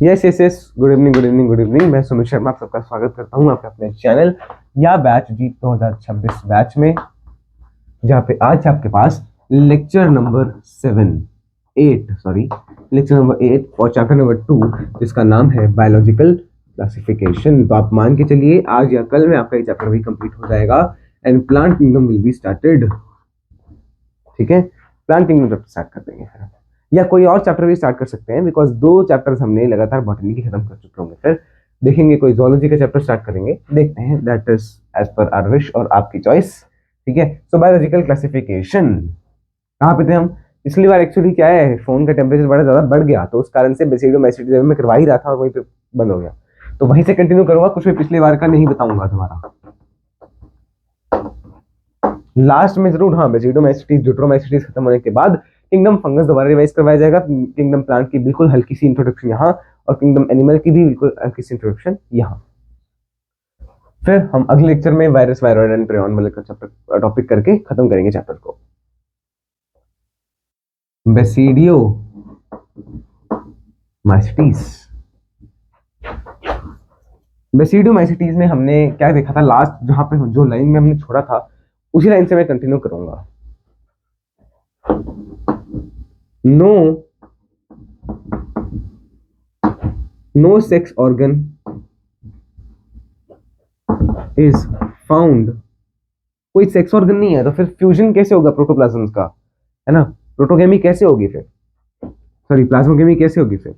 Yes yes yes, good evening good evening good evening. मैं सुमित शर्मा आप सबका स्वागत करता हूं आपके अपने चैनल या बैच जीत 2026 बैच में, जहां पे आज आपके पास लेक्चर नंबर 8 और चैप्टर नंबर 2, जिसका नाम है बायोलॉजिकल क्लासिफिकेशन। तो आप मान के चलिए आज या कल में आपका ये चैप्टर भी कंप्लीट हो जाएगा and plant kingdom will be started. ठीक है, प्लांट किंगडम स्टार्ट कर देंगे फिर, या कोई और चैप्टर भी स्टार्ट कर सकते हैं, बिकॉज 2 चैप्टर्स हमने लगातार बॉटनी की खत्म कर चुके होंगे। फिर देखेंगे कोई जूलॉजी का चैप्टर स्टार्ट करेंगे, देखते हैं, that is as per our wish और आपकी चॉइस। ठीक है, सो बायोलॉजिकल क्लासिफिकेशन कहाँ पे थे हम पिछली बार? एक्चुअली क्या है, फोन का टेम्परेचर बड़ा ज्यादा बढ़ गया, तो उस कारण से बेसिडोमेस्टिटिस में करवा ही रहा था और वहीं पे बंद हो गया, तो वहीं से कंटिन्यू करूंगा, कुछ भी पिछली बार का नहीं बताऊंगा तुम्हारा। लास्ट में जरूर, हाँ, बेसिडोमेस्टिटिस ड्यूटेरोमेस्टिटिस खत्म होने के बाद किंगडम फंगस दोबारा रिवाइज करवाया जाएगा। किंगडम प्लांट की बिल्कुल हल्की सी इंट्रोडक्शन यहाँ, और किंगडम एनिमल की भी बिल्कुल हल्की सी इंट्रोडक्शन यहाँ। फिर हम अगले लेक्चर में वायरस वायरॉइड एंड प्रियन वाले का चैप्टर टॉपिक करके खत्म करेंगे चैप्टर को। बेसिडियो माइसिटीज, बेसिडोमाइसिटीज में हमने क्या देखा था लास्ट, जहां पे जो लाइन में हमने छोड़ा था उसी लाइन से मैं कंटिन्यू करूंगा। No sex organ is found, कोई सेक्स ऑर्गन नहीं है, तो फिर फ्यूजन कैसे होगा प्रोटोप्लाज्म का, है ना? प्रोटोगेमी कैसे होगी फिर, सॉरी प्लाज्मोगेमी कैसे होगी फिर?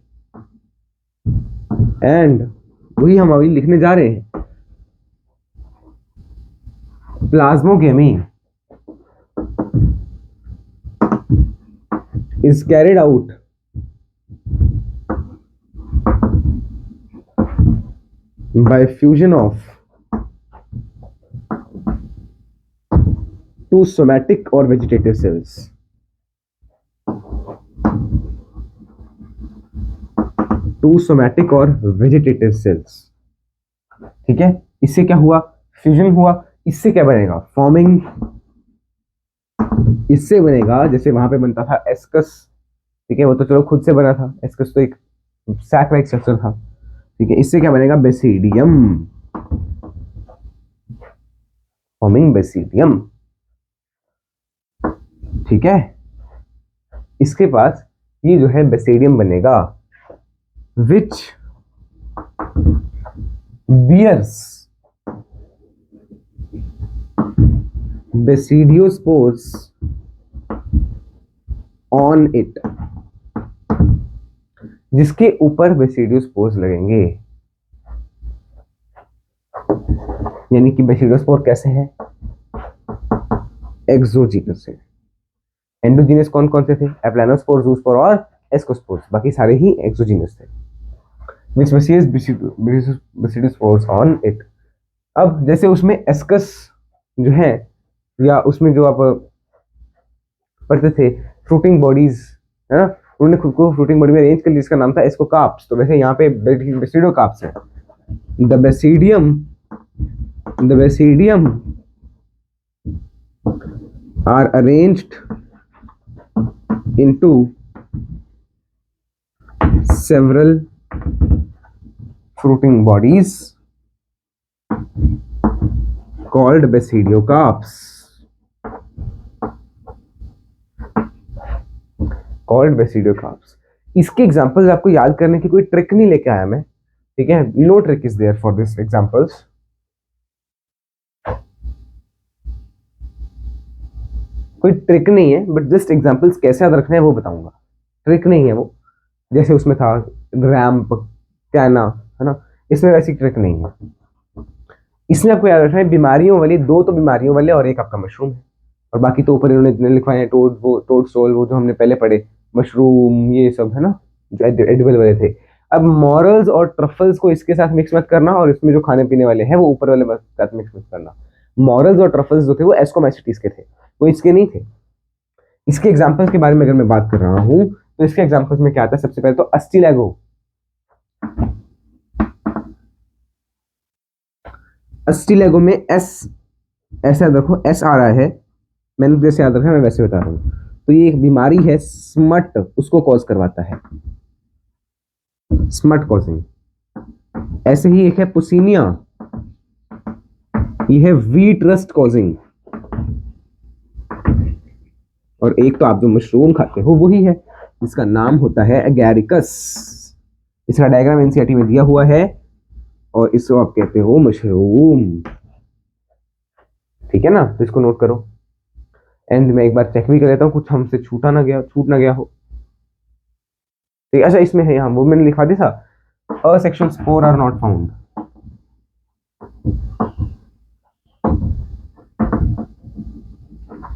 एंड वही हम अभी लिखने जा रहे हैं, plasmogamy is carried out by fusion of two somatic or vegetative cells. Two somatic और vegetative cells। ठीक है, इससे क्या हुआ? फ्यूजन हुआ। इससे क्या बनेगा? फॉर्मिंग। इससे बनेगा जैसे वहां पे बनता था एस्कस, ठीक है, वो तो चलो खुद से बना था, एस्कस तो एक सैक लाइक स्ट्रक्चर था। ठीक है, इससे क्या बनेगा? Basidium, forming basidium. ठीक है, इसके पास ये जो है बेसिडियम बनेगा, which bears basidiospores on it, जिसके ऊपर बेसिडियोस्पोर्स लगेंगे। यानी कि बेसिडियोस्पोर कैसे हैं? एक्सोजीनस है। एंडोजीनस कौन कौन से थे? एप्लानोस्पोर, जूस्पोर और एस्कोस्पोर्स, बाकी सारे ही एक्सोजीनस थे। which receives basidiospores on it. अब जैसे उसमें एस्कस जो है, या उसमें जो आप पढ़ते थे फ्रूटिंग बॉडीज, है ना, उन्होंने खुद को फ्रूटिंग बॉडी में अरेंज कर लिया, जिसका नाम था एस्कोकार्प्स। तो वैसे यहाँ पे बेसिडोकार्प्स है। The basidium are arranged into several fruiting bodies called basidiocarps. इसके एग्जांपल्स आपको याद करने की कोई ट्रिक नहीं लेके आया मैं, ठीक है, no trick is there for this examples. कोई ट्रिक नहीं है, बट जस्ट एग्जांपल्स कैसे याद रखना है वो बताऊंगा, ट्रिक नहीं है वो। जैसे उसमें था रैम्प, कैना, है ना, इसमें वैसी ट्रिक नहीं है। इसमें आपको याद रखना है बीमारियों वाली, 2 तो बीमारियों वाले और एक आपका मशरूम है, और बाकी तो ऊपर इन्होंने इतने लिखवाए हैं, टोड स्टोल, वो जो हमने पहले पढ़े, मशरूम, ये सब, है ना, जो एडिबल वाले थे। अब मॉरल्स और ट्रफल्स को इसके साथ मिक्स मत करना, और इसमें जो खाने पीने वाले हैं वो ऊपर वाले साथ मिक्स मत करना। मॉरल्स और ट्रफल्स जो थे वो एस्कोमाइसिटीज के थे, वो इसके नहीं थे। इसके एग्जांपल्स के बारे में अगर मैं बात कर रहा हूं, तो इसके एग्जांपल्स में क्या आता है? सबसे पहले तो अस्टिलैगो। अस्टिलैगो में एस, ऐसा याद रखो, एस आ रहा है, मैंने जैसे याद रखा मैं वैसे बता रहा हूं। तो ये एक बीमारी है स्मट, उसको कॉज करवाता है। Smut causing. ऐसे ही एक है पुसीनिया, ये है वीट रस्ट कॉजिंग। और एक तो आप जो मशरूम खाते हो वही है, जिसका नाम होता है एगैरिकस। इसका डायग्राम एनसीईआरटी में दिया हुआ है और इसको आप कहते हो मशरूम। ठीक है ना, तो इसको नोट करो। एंड मैं एक बार चेक भी कर लेता हूँ कुछ हमसे छूट ना गया हो। ठीक है, अच्छा इसमें है, यहाँ वो मैंने लिखवा दिया था, asexual spore are not found.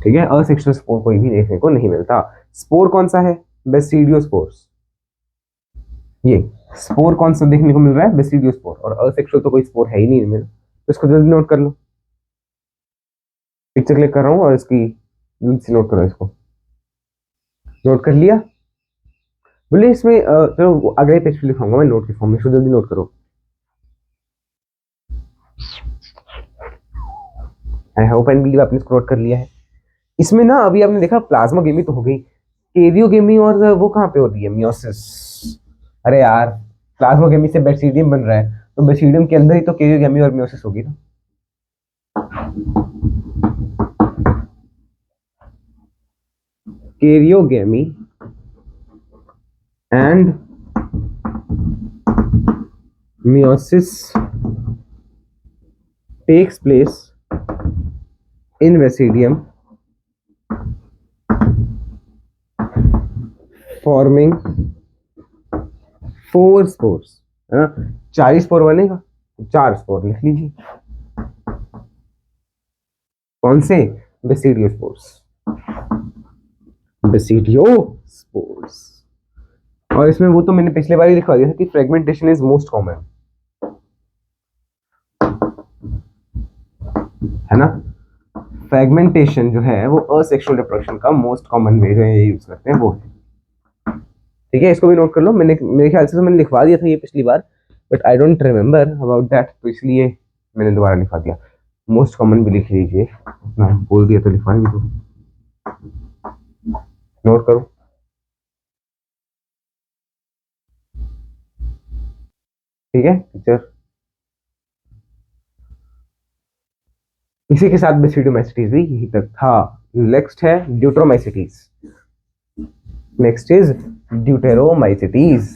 ठीक है, असेक्सुअल स्पोर कोई भी देखने को नहीं मिलता। स्पोर कौन सा है? बेसिडियोस्पोर्स। ये स्पोर कौन सा देखने को मिल रहा है? बेसिडियोस्पोर। और असेक्सुअल तो कोई स्पोर है ही नहीं इनमें, तो इसको जल्दी नोट कर लो। पिक्चर क्लिक कर रहा हूँ और इसकी जल्दी से नोट करो। इसको नोट कर लिया? बोले इसमें चलो अगले पेज पे लिखाऊंगा मैं नोट के फॉर्म में, इसको जल्दी नोट करो। आई होप एंड बिलीव आपने इसको नोट कर लिया है। इसमें ना अभी आपने देखा प्लाज्मा गेमी तो हो गई, केरियो गेमी और वो कहाँ पे होती है? मियोसिस। अरे यार, प्लाज्मा गेमी से बेसिडियम बन रहा है, तो बेसिडियम के अंदर ही तो केरियो गेमी और मियोसिस होगी ना। Karyogamy and meiosis takes place in basidium forming 4 spores, है ना? 4 स्पोर बनेगा, 4 स्पोर लिख लीजिए। कौन से? बेसिडियोस्पोर्स। बेसिडियोस्पोर्स। और इसमें वो तो मैंने पिछले बार ही लिखवा दिया था कि फ्रेगमेंटेशन इज मोस्ट कॉमन, है ना? फ्रेगमेंटेशन जो है वो असेक्सुअल रिप्रोडक्शन का मोस्ट कॉमन वे जो ये यूज करते हैं वो है। ठीक है, इसको भी नोट कर लो। मैंने मेरे ख्याल से तो मैंने लिखवा दिया था ये पिछली बार, but I don't remember about that, तो इसलिए मैंने दोबारा लिखवा दिया। मोस्ट कॉमन भी लिख लीजिए, मैं बोल दिया तो लिखवाएंगे तो नोट करो। ठीक है टीचर, इसी के साथ बेसिडियोमाइसीटीज भी यही तक था। नेक्स्ट है ड्यूटरोमाइसीटीज। Next is ड्यूटेरोमाइसीटीज।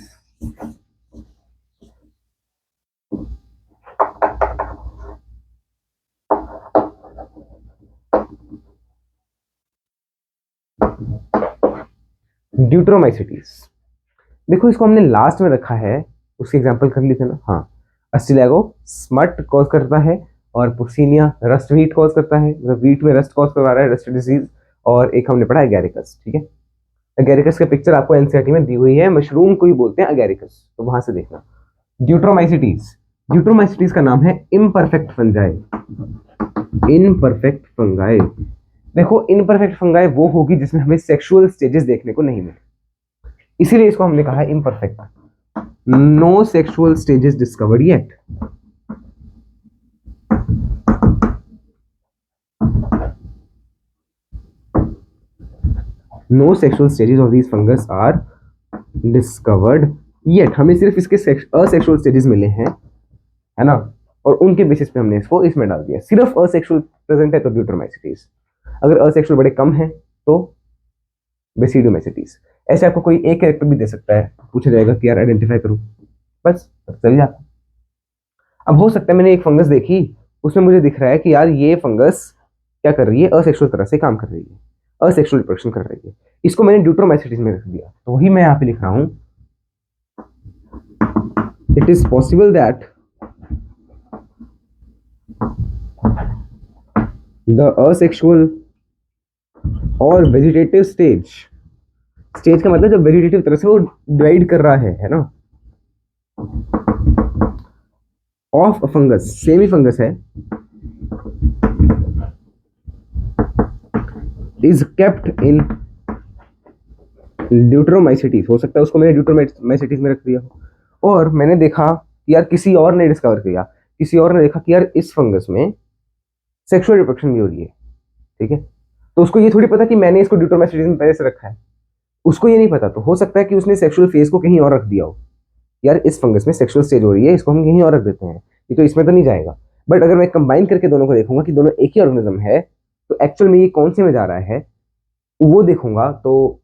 ड्यूटरोमाइसीटीज देखो, इसको हमने लास्ट में रखा है, उसके एग्जांपल कर लिए थे ना। हाँ, अस्टिलैगो स्मट कॉज करता है और पुक्सिनिया रस्ट वीट कॉज करता है, मतलब वीट में रस्ट कॉज करवा रहा है, रस्ट डिजीज। और एक हमने पढ़ा एगैरिकस। ठीक है, एगैरिकस का पिक्चर आपको एनसीईआरटी में दी हुई है, मशरूम को ही बोलते हैं एगैरिकस, तो वहां से देखना। ड्यूटरोमाइसीटीज, ड्यूटरोमाइसीटीज का नाम है इम्परफेक्ट फंजाई। इम्परफेक्ट फंगाई, देखो इम्परफेक्ट फंगाई वो होगी जिसमें हमें सेक्सुअल स्टेजेस देखने को नहीं मिले, इसीलिए इसको हमने कहा है imperfect. No sexual stages discovered yet. No sexual stages of this fungus are discovered yet. हमें सिर्फ इसके असेक्सुअल स्टेजेस मिले हैं, है ना? और उनके बेसिस पे हमने इसको इसमें डाल दिया। सिर्फ असेक्सुअल प्रेजेंट है तो ड्यूटरोमाइसीटीज, अगर असेक्सुअल बड़े कम है तो बेसिडियोमाइसीटीज। ऐसे आपको कोई एक कैरेक्टर भी दे सकता है, पूछा जाएगा कि यार आइडेंटिफाई करो, बस चल जाता। अब हो सकता है मैंने एक फंगस देखी, उसमें मुझे दिख रहा है कि यार ये फंगस क्या कर रही है, असेक्सुअल तरह से काम कर रही है, असेक्सुअल रिप्रोडक्शन कर रही है, इसको मैंने ड्यूटरोमाइसीटीज में रख दिया। तो वही मैं यहाँ पे लिख रहा हूँ, it is possible that the asexual और वेजिटेटिव स्टेज, स्टेज का मतलब जब वेजिटेटिव तरह से वो डिवाइड कर रहा है ना, of a fungus, semi fungus है, इज केप्ट इन ड्यूटरोमाइसीटीज। हो सकता है उसको मैंने ड्यूटरोमाइसीटीज में रख दिया हो, और मैंने देखा कि यार किसी और ने डिस्कवर किया, किसी और ने देखा कि यार इस फंगस में सेक्सुअल रिप्रोडक्शन भी हो रही है। ठीक है, तो उसको ये थोड़ी पता कि मैंने इसको ड्यूटरोमाइसीटीज में पहले से रखा है, उसको ये नहीं पता, तो हो सकता है कि उसने सेक्सुअल फेज को कहीं और रख दिया हो। यार इस फंगस में सेक्सुअल स्टेज हो रही है, इसको हम कहीं और रख देते हैं, ये तो इसमें तो नहीं जाएगा। बट अगर मैं कंबाइन करके दोनों को देखूंगा कि दोनों एक ही ऑर्गेनिज्म है, तो एक्चुअल में ये कौन से में जा रहा है वो देखूंगा। तो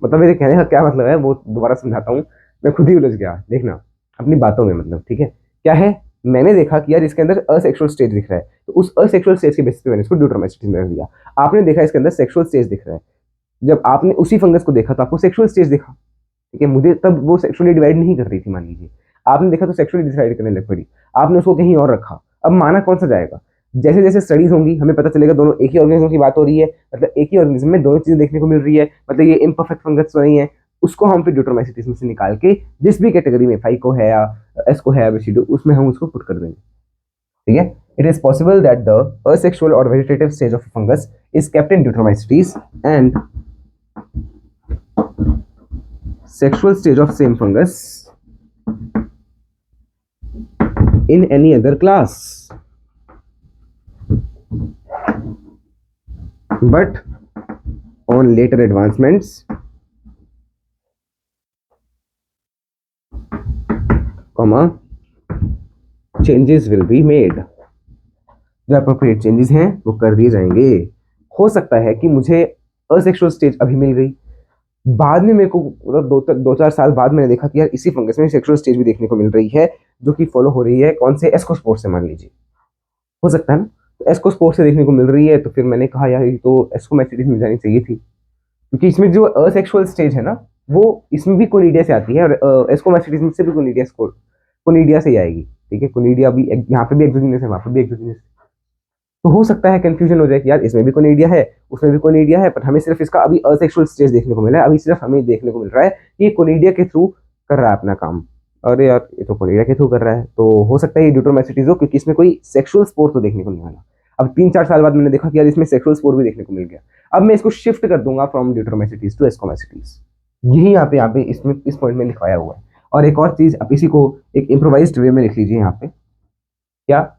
मतलब मेरे कहने का क्या मतलब है वो दोबारा समझाता हूँ, मैं खुद ही उलझ गया, देखना अपनी बातों में। मतलब ठीक है, क्या है, मैंने देखा कि यार इसके अंदर असेक्सुअल स्टेज दिख रहा है, तो उस असेक्सुअल स्टेज के बेसिस पे मैंने इसको ड्यूटरमाइसिटी में रख दिया। आपने देखा इसके अंदर सेक्सुअल स्टेज दिख रहा है, जब आपने उसी फंगस को देखा तो आपको सेक्सुअल स्टेज दिखा, ठीक है। मुझे तब वो सेक्सुअली डिवाइड नहीं कर रही थी, मान लीजिए आपने देखा तो सेक्सुअली डिसाइड करने लग पड़ी, आपने उसको कहीं और रखा। अब माना कौन सा जाएगा, जैसे जैसे स्टडीज होंगी हमें पता चलेगा दोनों एक ही ऑर्गेनिज्म की बात हो रही है, मतलब एक ही ऑर्गेनिज्म में दोनों चीजें देखने को मिल रही है, मतलब ये इम्परफेक्ट फंगस तो नहीं है। उसको हम फिर ड्यूटरमाइसिटीज में से निकाल के जिस भी कैटेगरी में फाइको है या एस्को है बेसिडो, उसमें हम उसको पुट कर देंगे, ठीक है। It is possible that the asexual or vegetative stage of a fungus is kept in Deuteromycetes and sexual stage of same fungus in any other class. But on later advancements, changes will be made. जो appropriate changes हैं वो कर दिए जाएंगे। हो सकता है कि मुझे असेक्सुअल स्टेज अभी मिल गई, बाद में मेरे को मतलब दो चार साल बाद मैंने देखा कि यार इसी फंगस में सेक्सुअल स्टेज भी देखने को मिल रही है, जो कि फॉलो हो रही है कौन से एस्कोस्पोर से, मान लीजिए, हो सकता है ना। तो एस्कोस्पोर से देखने को मिल रही है, तो फिर मैंने कहा यार ये तो एस्कोमैसिटीज मिल जानी चाहिए थी, क्योंकि इसमें जो असेक्सुअल स्टेज है ना वो इसमें भी कोनिडिया से आती है, और एस्कोमैसिटीज में से भी कोनिडिया से ही आएगी, ठीक है। कोनिडिया भी यहाँ पे भी एक्सोजीनस है, वहाँ पे भी एक्सोजीनस है। तो हो सकता है कंफ्यूजन हो जाए कि यार इसमें भी कोनिडिया है उसमें भी कोनिडिया है, पर हमें सिर्फ इसका अभी असेक्सुअल स्टेज देखने को मिला है, अभी सिर्फ हमें देखने को मिल रहा है कि ये कोनिडिया के थ्रू कर रहा है अपना काम। अरे यार ये तो कोनिडिया के थ्रू कर रहा है, तो हो सकता है ये ड्यूटरमाइसिटीज हो, क्योंकि इसमें कोई सेक्सुअल स्पोर तो देखने को नहीं मिला। अब 3-4 साल बाद मैंने देखा कि यार इसमें सेक्सुअल स्पोर भी देखने को मिल गया, अब मैं इसको शिफ्ट कर दूंगा फ्रॉम ड्यूटरमाइसिटीज टू एस्कोमैसिटीज। यही यहाँ पे इसमें इस पॉइंट में लिखवाया हुआ है। और एक और चीज, अब इसी को एक इम्प्रोवाइज्ड वे में लिख लीजिए यहाँ पे, क्या,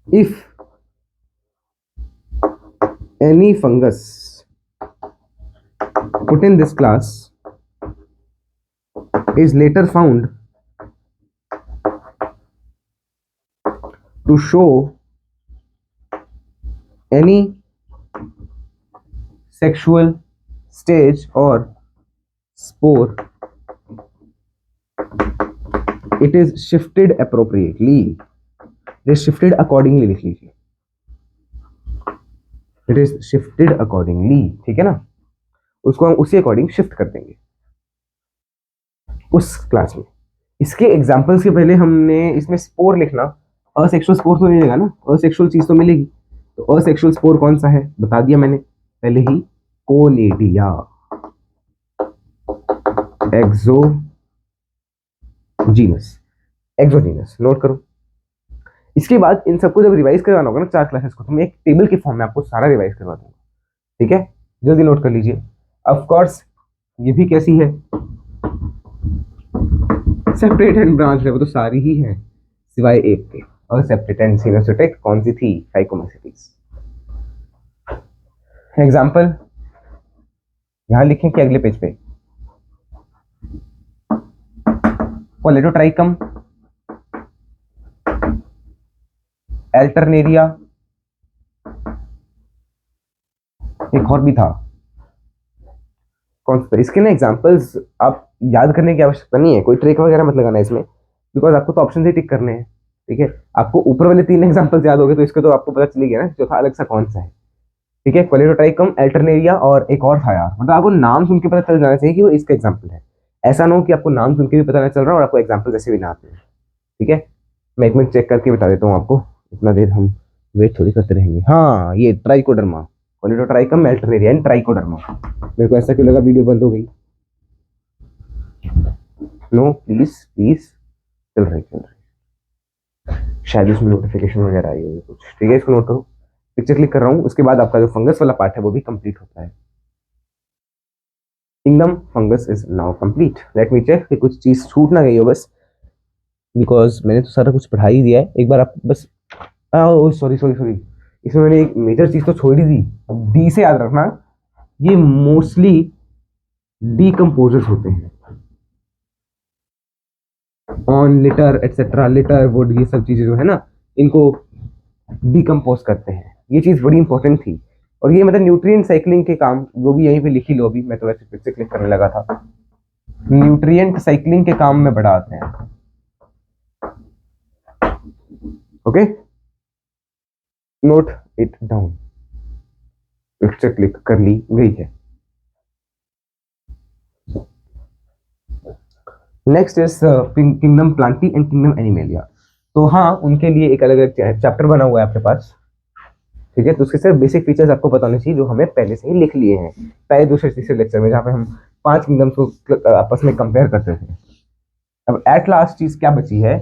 if any fungus put in this class is later found to show any sexual stage or spore, it is shifted appropriately. It is shifted accordingly लिख लीजिए, it is shifted accordingly, ठीक है ना। उसको हम उसी अकॉर्डिंग शिफ्ट कर देंगे उस क्लास में। इसके एग्जांपल्स के पहले हमने इसमें स्पोर लिखना, असेक्सुअल स्पोर तो मिलेगा ना, असेक्सुअल चीज तो मिलेगी। तो असेक्सुअल स्पोर कौन सा है बता दिया मैंने पहले ही, कोनिडिया एक्सोजीनस, नोट करो। इसके बाद इन सबको जब रिवाइज करवाना होगा ना 4 क्लासेस को, तो मैं एक टेबल के फॉर्म में आपको सारा रिवाइज करवा दूंगा, ठीक है। जल्दी नोट कर लीजिए। ऑफ कोर्स ये भी कैसी है, सेपरेट एंड ब्रांच है, वो तो सारी ही है सिवाय एक के, और सेपरेट एंड सिनोसिटिक कौन सी थी, फाइकोमैसिटीज। एग्जांपल यहां लिखें कि अगले पेज पे, कोलेडोट्राइकम, एल्टरनेरिया, एक और भी था कौन सा, इसके ना एग्जांपल्स आप याद करने की आवश्यकता नहीं है, कोई ट्रिक वगैरह मत लगाना इसमें, बिकॉज आपको तो ऑप्शन से टिक करने हैं, ठीक है। आपको ऊपर वाले 3 एग्जांपल्स याद हो गए तो इसका तो आपको पता चल गया ना चौथा अलग सा कौन सा है, ठीक है। कोलेडोट्राइकम, एल्टरनेरिया और एक और था यार, मतलब आपको नाम सुन के पता चल जाना चाहिए कि वो इसका एग्जाम्पल है। ऐसा ना हो कि आपको नाम सुन के भी पता नहीं चल रहा और आपको एग्जाम्पल ऐसे भी ना आते हैं, ठीक है। मैं एक मिनट चेक करके बता देता हूँ आपको, इतना देर हम वेट थोड़ी करते रहेंगे। हाँ ये ट्राइकोडर्मा, कोलेडोट्राइकम, एल्टरनेरिया एंड ट्राइकोडर्मा। मेरे को ऐसा क्यों लगा वीडियो बंद हो गई, नो प्लीज चल रही शायद उसमें नोटिफिकेशन वगैरह आई होगी कुछ, ठीक है। इसको नोट करो, पिक्चर क्लिक कर रहा हूँ, उसके बाद आपका जो फंगस वाला पार्ट है वो भी कंप्लीट होता है। Kingdom fungus is now complete. Let me check कि कुछ चीज छूट ना गई हो बस, बिकॉज मैंने तो सारा कुछ पढ़ा ही दिया है। एक बार आप बस सॉरी इसमें मैंने एक मेजर चीज तो छोड़ ही दी, डी से याद रखना, ये मोस्टली डीकम्पोजर्स होते हैं। On, litre etcetera, litre, would, ये सब चीजें जो है ना, इनको डीकम्पोज करते हैं। ये चीज बड़ी इंपॉर्टेंट थी। और ये मतलब न्यूट्रिएंट साइक्लिंग के काम, वो भी यहीं पे लिख ही लो। अभी मैं तो वैसे फिर से क्लिक करने लगा था। न्यूट्रिएंट साइक्लिंग के काम में बड़ा आते हैं। Okay, note it down. Picture click कर ली गई है। Next is kingdom Plantae and kingdom animalia. तो हाँ, उनके लिए एक अलग अलग चैप्टर बना हुआ है आपके पास। ठीक है, तो उसके सिर्फ बेसिक फीचर्स आपको पता होने चाहिए, जो हमें पहले से ही लिख लिए हैं पहले दूसरे तीसरे लेक्चर में, जहाँ पे हम 5 किंगडम्स को आपस में कंपेयर करते थे। अब एट लास्ट चीज क्या बची है?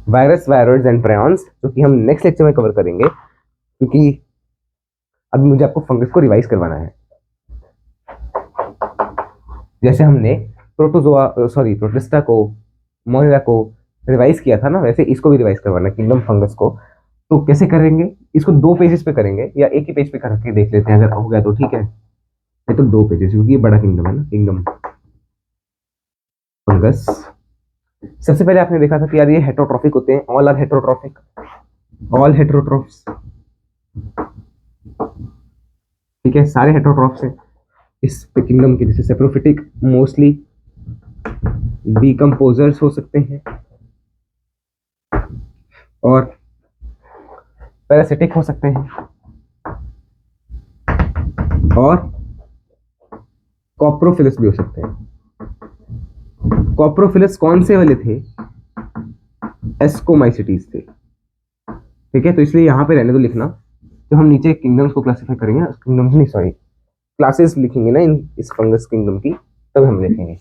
वायरस, वायरोइड्स एंड प्रायॉन्स, जो कि हम नेक्स्ट लेक्चर में कवर करेंगे, क्योंकि अभी मुझे आपको फंगस को रिवाइज करवाना है। जैसे हमने प्रोटिस्टा को, मोनिरा को रिवाइज किया था ना, वैसे इसको भी रिवाइज करवाना है, किंगडम फंगस को। तो कैसे करेंगे? इसको 2 पेजेस पे करेंगे, या एक ही पेज पे करके देख लेते हैं, अगर हो गया तो ठीक है। नहीं तो 2 पेजेस, क्योंकि ये बड़ा किंगडम है ना, किंगडम फंगस। सबसे पहले आपने देखा था कि यार ये हेटेरोट्रॉफिक होते हैं, all are heterotrophic, all heterotrophs. ठीक है, सारे हेटेरोट्रॉफ्स हैं इस किंगडम के। जैसे सेप्रोफिटिक मोस्टली डीकम्पोजर्स हो सकते हैं, और पैरासिटिक हो सकते हैं, और कॉप्रोफिलस भी हो सकते हैं। कॉप्रोफिलस कौन से वाले थे? एस्कोमाइसिटीज थे। ठीक है, तो इसलिए यहां पे रहने दो लिखना। जब हम नीचे किंगडम्स को क्लासिफाई करेंगे, किंगडम्स नहीं सॉरी, क्लासेस लिखेंगे ना इस फंगस किंगडम की, तब हम लिखेंगे।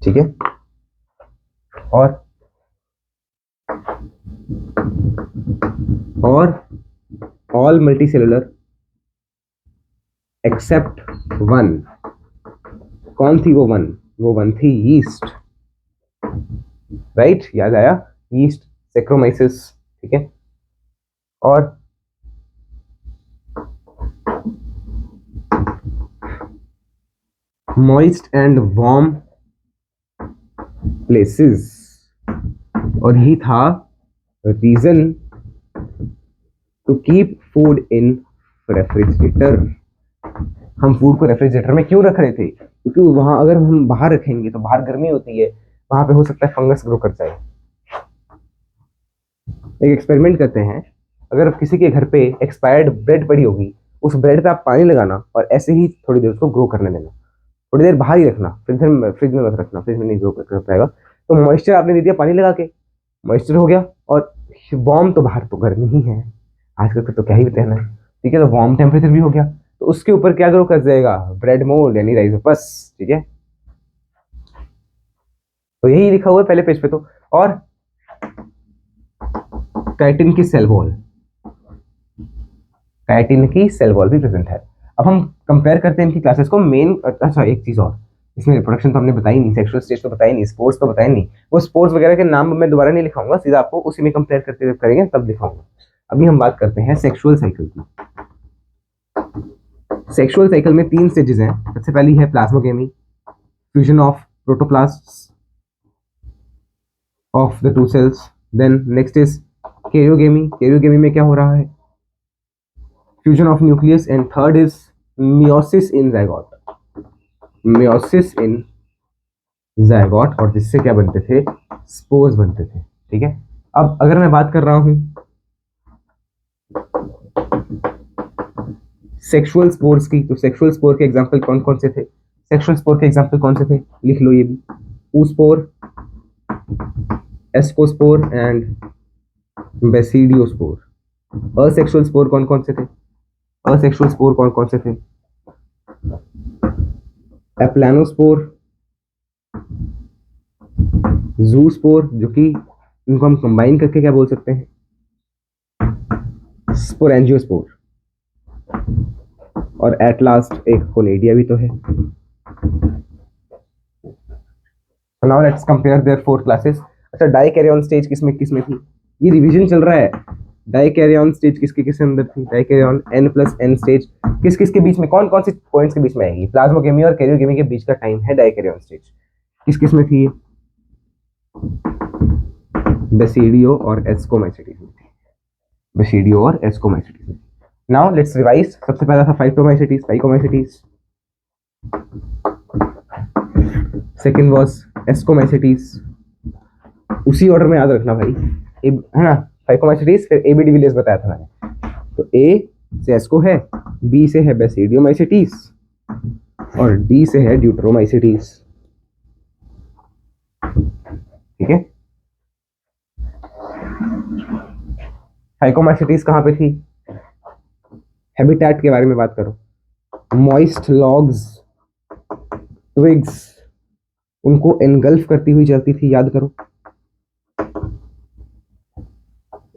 ठीक है, और ऑल मल्टीसेलुलर एक्सेप्ट वन। कौन थी वो वन? वो वन थी यीस्ट। राइट, याद आया? Yeast, Saccharomyces. ठीक है, और मॉइस्ट एंड वार्म प्लेसेस। और ही था reason to keep food in refrigerator. हम फूड को रेफ्रिजरेटर में क्यों रख रहे थे? क्योंकि वहां अगर हम बाहर रखेंगे तो बाहर गर्मी होती है, वहां पे हो सकता है फंगस ग्रो कर जाए। एक एक्सपेरिमेंट करते हैं। अगर किसी के घर पे एक्सपायर्ड ब्रेड पड़ी होगी, उस ब्रेड पे आप पानी लगाना और ऐसे ही थोड़ी देर उसको ग्रो करने देना। थोड़ी देर बाहर ही रखना, फ्रिज में मत रखना, फ्रिज में नहीं ग्रो कर पाएगा। तो मॉइस्चर आपने दे दिया पानी लगा के, मॉइस्चर हो गया। और वार्म तो बाहर तो गर्मी ही है आजकल, तो क्या ही कहना है। ठीक है, तो वार्म टेम्परेचर भी हो गया, तो उसके ऊपर क्या ग्रो कर जाएगा? ब्रेड मोल्ड यानी राइजोपस। ठीक है, तो यही लिखा हुआ है पहले पेज पे तो। और काइटिन की सेल वॉल, काइटिन की सेल वॉल भी प्रेजेंट है। अब हम कंपेयर करते हैं इनकी क्लासेस को। मेन, अच्छा एक चीज और, इसमें रिप्रोडक्शन तो हमने बताई नहीं, सेक्सुअल स्टेज तो बताई नहीं, स्पोर्ट्स तो बताया नहीं। वो स्पोर्ट्स वगैरह के नाम मैं दोबारा नहीं लिखाऊंगा, सीधा आपको उसी में कंपेयर करते हुए करेंगे तब दिखाऊंगा। अभी हम बात करते हैं सेक्सुअल साइकिल की। सेक्सुअल साइकिल में 3 स्टेजेस हैं। सबसे पहली है plasmogamy, fusion of protoplast of the 2 cells. Then next is karyogamy. Karyogamy में क्या हो रहा है? Fusion of nucleus. And third is meiosis in zygote. Meiosis in zygote, और जिससे क्या बनते थे? स्पोर्स बनते थे। ठीक है, अब अगर मैं बात कर रहा हूं सेक्सुअल स्पोर्स की, तो सेक्सुअल स्पोर के एग्जांपल कौन कौन से थे? सेक्सुअल स्पोर के एग्जांपल कौन से थे? लिख लो ये भी, oospore, ascospore and basidiospore. Asexual spore कौन कौन से थे? असेक्सुअल स्पोर कौन कौन से थे? एप्लानोस्पोर, जूस्पोर, जो कि इनको हम कंबाइन करके क्या बोल सकते हैं? स्पोरेंजियोस्पोर। और एट लास्ट एक कोलेडिया भी तो है। Now let's compare there 4 classes. अच्छा, डाइकैरियन स्टेज किसमें किसमें थी? ये रिवीजन चल रहा है, डाइकैरियन स्टेज किसके किसके अंदर थी? डाइकैरियन N+N स्टेज किस किस के बीच में, कौन कौन से पॉइंट्स के बीच में आएगी? प्लाज्मोगेमी और कैरियोगेमी के बीच का टाइम है डाइकैरियन स्टेज। किस किस में थी? बेसिडियो और एस्कोमाइसिटीज में थी। बेसिडियो और एस्कोमाइसिटीज में। Now let's revise. सबसे पहला था फाइकोमाइसिटीज, सेकंड वाज एस्कोमाइसिटीज। उसी ऑर्डर में याद रखना भाई, है ना? फाइकोमाइसिटीज, फिर ए बी डिविलियर्स बताया था मैंने। तो ए से एस्को है, बी से है बेसिडियोमाइसिटीज और डी से है ड्यूटेरोमाइसिटीज। ठीक है। फाइकोमाइसिटीज कहाँ पे थी? हैबिटेट के बारे में बात करो। मॉइस्ट लॉग्स, ट्विग्स, उनको एनगल्फ करती हुई चलती थी, याद करो।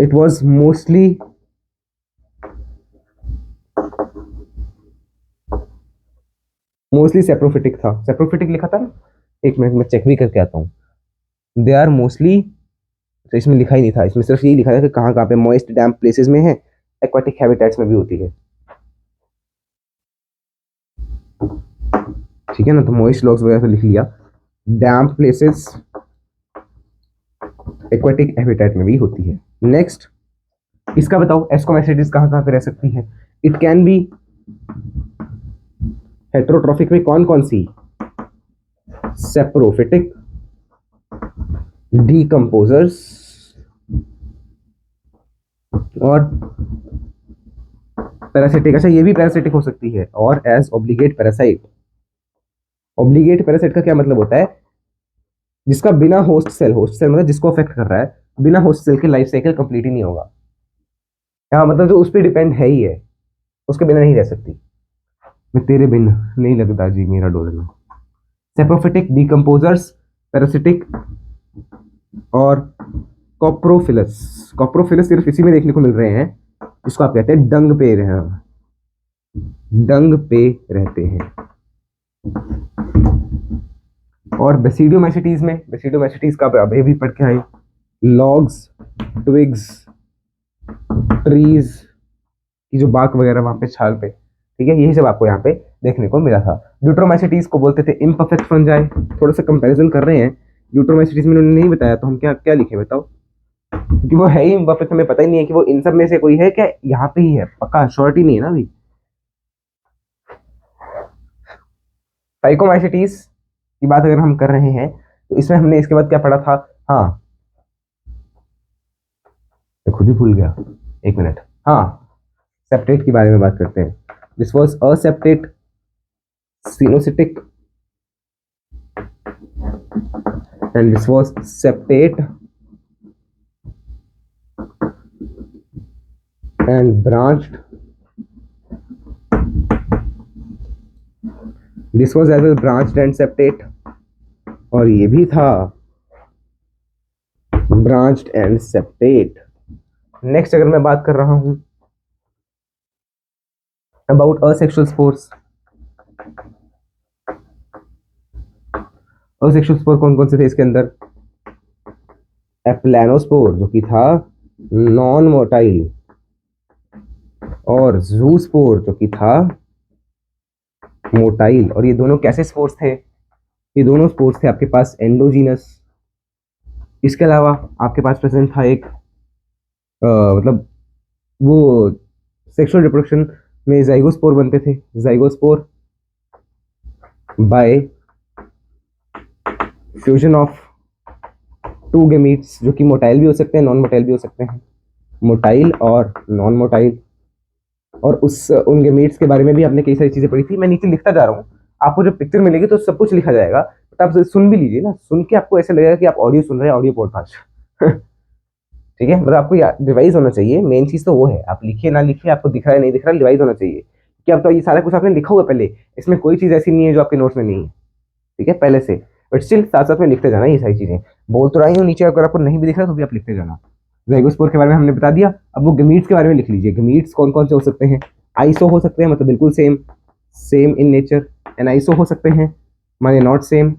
इट वॉज मोस्टली सेप्रोफिटिक था। सेप्रोफिटिक लिखा था ना, एक मिनट में चेक भी करके आता हूँ। दे आर मोस्टली, तो इसमें लिखा ही नहीं था, इसमें सिर्फ यही लिखा था कि कहाँ कहाँ पे मॉइस्ट डैम्प प्लेसेस में है, एक्वाटिक हैबिटेट्स में भी होती है। ठीक है ना? तो मॉइस्ट लॉग्स वगैरह तो लिख लिया, डैम्प प्लेसेस एक्वाटिक हैबिटेट में भी होती है। नेक्स्ट इसका बताओ, एस्कोमाइसिटीज कहाँ कहाँ पे रह सकती है? इट कैन बी हेटेरोट्रॉफिक में कौन कौन सी? सेप्रोफिटिक, डीकंपोजर्स और पैरासिटिक। अच्छा, ये भी पैरासिटिक हो सकती है। और as obligate parasite. Obligate parasite का क्या मतलब होता है? जिसका बिना होस्ट सेल मतलब जिसको अफेक्ट कर रहा है, बिना होस्ट सेल के लाइफ साइकिल कंप्लीट ही नहीं होगा। हाँ, मतलब जो उस पर डिपेंड है ही है, उसके बिना नहीं रह सकती। मैं तेरे बिन नहीं लगता जी मेरा डोलना। सेप्रोफिटिक, डीकंपोजर्स, पैरासिटिक और कॉप्रोफिलस। कॉप्रोफिलस सिर्फ इसी में देखने को मिल रहे हैं, जिसको आप कहते हैं डंग पे रहते हैं। और बेसिडियोमाइसिटीज में, बेसिडियोमाइसिटीज का अभी भी पढ़ के आए, लॉग्स, ट्विग्स, ट्रीज की जो बाक वगैरह वहां पे छाल पे, ठीक है, यही सब आपको यहाँ पे देखने को मिला था। ड्यूटेरोमाइसिटीज को बोलते थे इम्परफेक्ट फंजाई। थोड़ा सा कंपैरिजन कर रहे हैं, ड्यूटेरोमाइसिटीज में उन्होंने नहीं बताया, तो हम क्या क्या लिखे बताओ? क्योंकि वो है ही इम्परफेक्ट, हमें पता ही नहीं है कि वो इन सब में से कोई है क्या, यहाँ पे ही है, पक्का श्योरिटी नहीं है ना अभी। फाइकोमाइसिटीज की बात अगर हम कर रहे हैं, तो इसमें हमने इसके बाद क्या पढ़ा था? हाँ, मैं खुद ही भूल गया, एक मिनट। हाँ, सेप्टेट के बारे में बात करते हैं। This was aseptate, coenocytic and this was septate and branched. This was as well branched and septate, और ये भी था ब्रांच्ड एंड सेप्टेट। नेक्स्ट अगर मैं बात कर रहा हूं about asexual spores, asexual spore कौन कौन से थे इसके अंदर? एप्लानोस्पोर जो कि था नॉन मोटाइल, और जूस्पोर जो कि था मोटाइल। और ये दोनों कैसे स्पोर्स थे? ये दोनों स्पोर्स थे आपके पास एंडोजीनस। इसके अलावा आपके पास प्रेजेंट था एक मतलब वो सेक्सुअल रिप्रोडक्शन में जाइगोस्पोर बनते थे, zygospore by fusion of two gametes, जो कि मोटाइल भी हो सकते हैं, नॉन मोटाइल भी हो सकते हैं, मोटाइल और नॉन मोटाइल। और उन गेमीट्स के बारे में भी आपने कई सारी चीजें पढ़ी थी। मैं नीचे लिखता जा रहा हूँ, आपको जब पिक्चर मिलेगी तो सब कुछ लिखा जाएगा, बट आप सुन भी लीजिए ना, सुन के आपको ऐसा लगेगा कि आप ऑडियो सुन रहे हैं, ऑडियो पॉडकास्ट। ठीक है, मतलब आपको रिवाइज होना चाहिए, मेन चीज तो वो है। आप लिखिए ना लिखिए, आपको दिख रहा है नहीं दिख रहा, रिवाइज होना चाहिए कि अब तो ये सारा कुछ आपने लिखा हुआ पहले, इसमें कोई चीज ऐसी नहीं है जो आपके नोट्स में नहीं है, ठीक है, पहले से। बट स्टिल साथ साथ में लिखते जाना ये सारी चीजें। बोल तो रही हूँ नीचे, अगर आपको नहीं भी दिख रहा तो भी आप लिखते जाना। जाइगोस्पोर के बारे में हमने बता दिया, अब वो गेमीट्स के बारे में लिख लीजिए। गेमीट्स कौन कौन से हो सकते हैं? आइसो हो सकते हैं, मतलब बिल्कुल सेम इन नेचर। एनाइसो हो सकते हैं, माने नॉट सेम।